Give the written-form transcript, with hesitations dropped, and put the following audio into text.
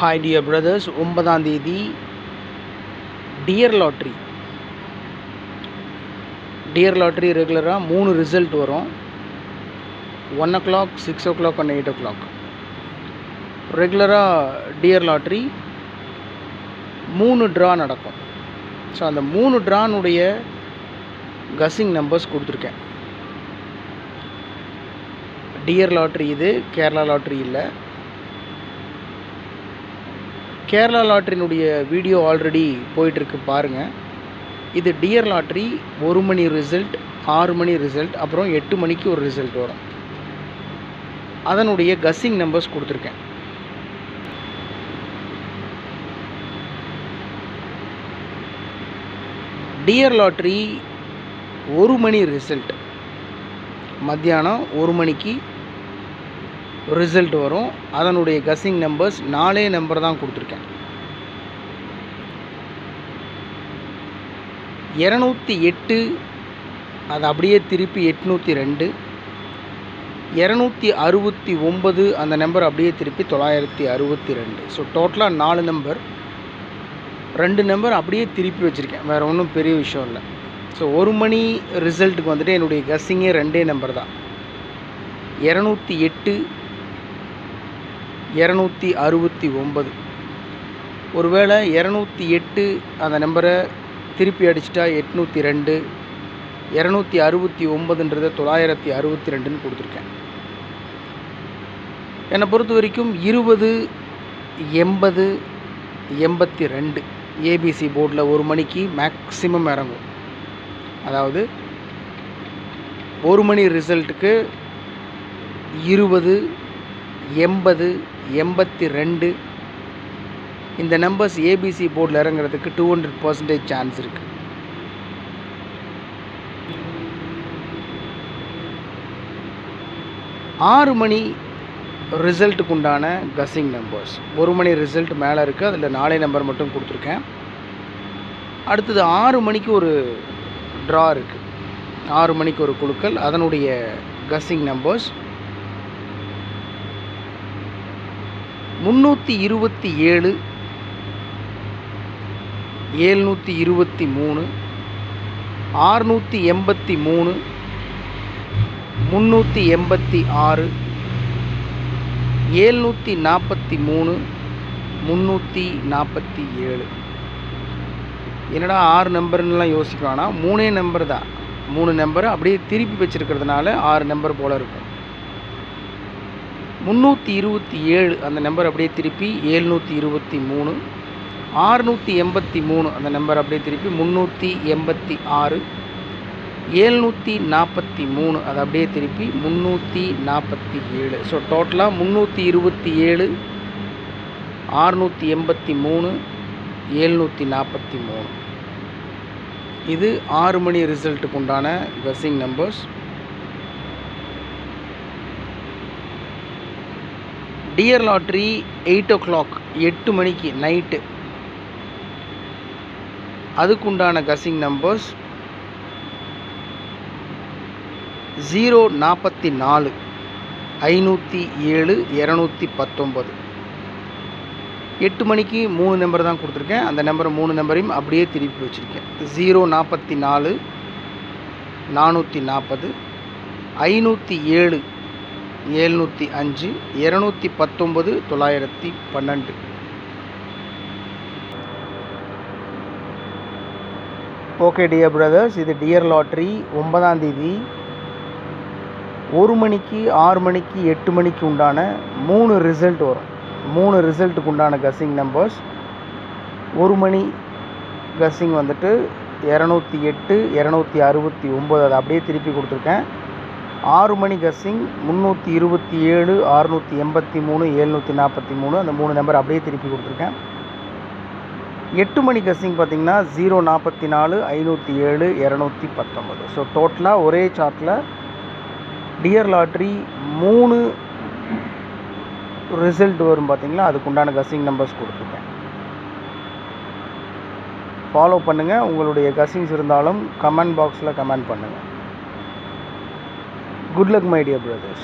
Hi dear brothers, 9ஆம் தேதி dear lottery ரெகுலராக 3 ரிசல்ட் வரும். 1 o'clock, 6 o'clock and 8 o'clock. ரெகுலராக டியர் லாட்ரி 3 ட்ரா நடக்கும். ஸோ அந்த 3 ட்ரானுடைய கஸ்ஸிங் நம்பர்ஸ் கொடுத்துருக்கேன். டியர் லாட்ரி இது, கேரளா லாட்ரி இல்லை. கேரளா லாட்ரினுடைய வீடியோ ஆல்ரெடி போயிட்டுருக்கு பாருங்கள். இது டியர் லாட்ரி 1 மணி ரிசல்ட், 6 மணி ரிசல்ட், அப்புறம் 8 மணிக்கு ஒரு ரிசல்ட் வரும். அதனுடைய கஸ்ஸிங் நம்பர்ஸ் கொடுத்துருக்கேன். டியர் லாட்ரி 1 மணி ரிசல்ட், மத்தியானம் 1 மணிக்கு ரிசல்ட் வரும். அதனுடைய கஸ்ஸிங் நம்பர்ஸ் 4 நம்பர் தான் கொடுத்துருக்கேன். 208 அது அப்படியே திருப்பி 802, 269 அந்த நம்பர் அப்படியே திருப்பி 962. ஸோ டோட்டலாக 4 நம்பர், 2 நம்பர் அப்படியே திருப்பி வச்சுருக்கேன். வேறு ஒன்றும் பெரிய விஷயம் இல்லை. ஸோ 1 மணி ரிசல்ட்டுக்கு வந்துட்டு என்னுடைய கஸ்ஸிங்கே 2 நம்பர் தான். 208, 269. ஒருவேளை 208 அந்த நம்பரை திருப்பி அடிச்சிட்டா 802, 269ன்றதை 962ன்னு கொடுத்துருக்கேன். என்னை பொறுத்த வரைக்கும் 20, 80, 82 ஏபிசி போர்டில் 1 மணிக்கு மேக்ஸிமம் இறங்கும். அதாவது 1 மணி ரிசல்ட்டுக்கு 20, 80, 82 இந்த நம்பர்ஸ் ஏபிசி போர்டில் இறங்குறதுக்கு 200% சான்ஸ் இருக்குது. ஆறு மணி ரிசல்ட்டுக்கு உண்டான கஸ்ஸிங் நம்பர்ஸ், 1 மணி ரிசல்ட் மேலே இருக்குது, அதில் 4 நம்பர் மட்டும் கொடுத்துருக்கேன். அடுத்தது 6 மணிக்கு ஒரு ட்ரா இருக்குது. 6 மணிக்கு ஒரு குலுக்கல், அதனுடைய கஸ்ஸிங் நம்பர்ஸ் 327, 723, 683, 386, 743, 347. என்னடா 6 நம்பர்லாம் யோசிக்க வேணாம், 3 நம்பர் தான். 3 நம்பரை அப்படியே திருப்பி வச்சுருக்கிறதுனால 6 நம்பர் போல் இருக்கும். 327 அந்த நம்பர் அப்படியே திருப்பி 723, 683 அந்த நம்பர் அப்படியே திருப்பி 386, 743 அது அப்படியே திருப்பி 347. ஸோ டோட்டலாக 327, 683, 743. இது 6 மணி ரிசல்ட்டுக்கு உண்டான guessing numbers. Dear lottery 8 o'clock 8 மணிக்கு நைட்டு, அதுக்குண்டான கஸ்ஸிங் நம்பர்ஸ் 044, 507, 219. 8 மணிக்கு 3 நம்பர் தான் கொடுத்துருக்கேன். அந்த நம்பரை 3 நம்பரையும் அப்படியே திருப்பி வச்சுருக்கேன். 044, 440, 507, 705, 219, 912. ஓகே டியர் பிரதர்ஸ், இது டியர் லாட்ரி 9ஆம் தேதி 1 மணிக்கு, 6 மணிக்கு, 8 மணிக்கு உண்டான 3 ரிசல்ட் வரும். 3 ரிசல்ட்டுக்கு உண்டான கஸ்ஸிங் நம்பர்ஸ். 1 மணி கஸ்ஸிங் வந்துட்டு 208, 269 அதை அப்படியே திருப்பி கொடுத்துருக்கேன். 6 மணி கஸ்ஸிங் 327, 683, 743 அந்த 3 நம்பர் அப்படியே திருப்பி கொடுத்துருக்கேன். 8 மணி கஸ்ஸிங் பார்த்திங்கன்னா 044, 507, 219. ஸோ டோட்டலாக ஒரே சார்ட்டில் டியர் லாட்ரி 3 ரிசல்ட் வரும் பார்த்திங்களா, அதுக்குண்டான கஸ்ஸிங் நம்பர்ஸ் கொடுத்துருக்கேன். ஃபாலோ பண்ணுங்கள். உங்களுடைய கஸ்ஸிங்ஸ் இருந்தாலும் கமெண்ட் பாக்ஸில் கமெண்ட் பண்ணுங்கள். Good luck my dear brothers.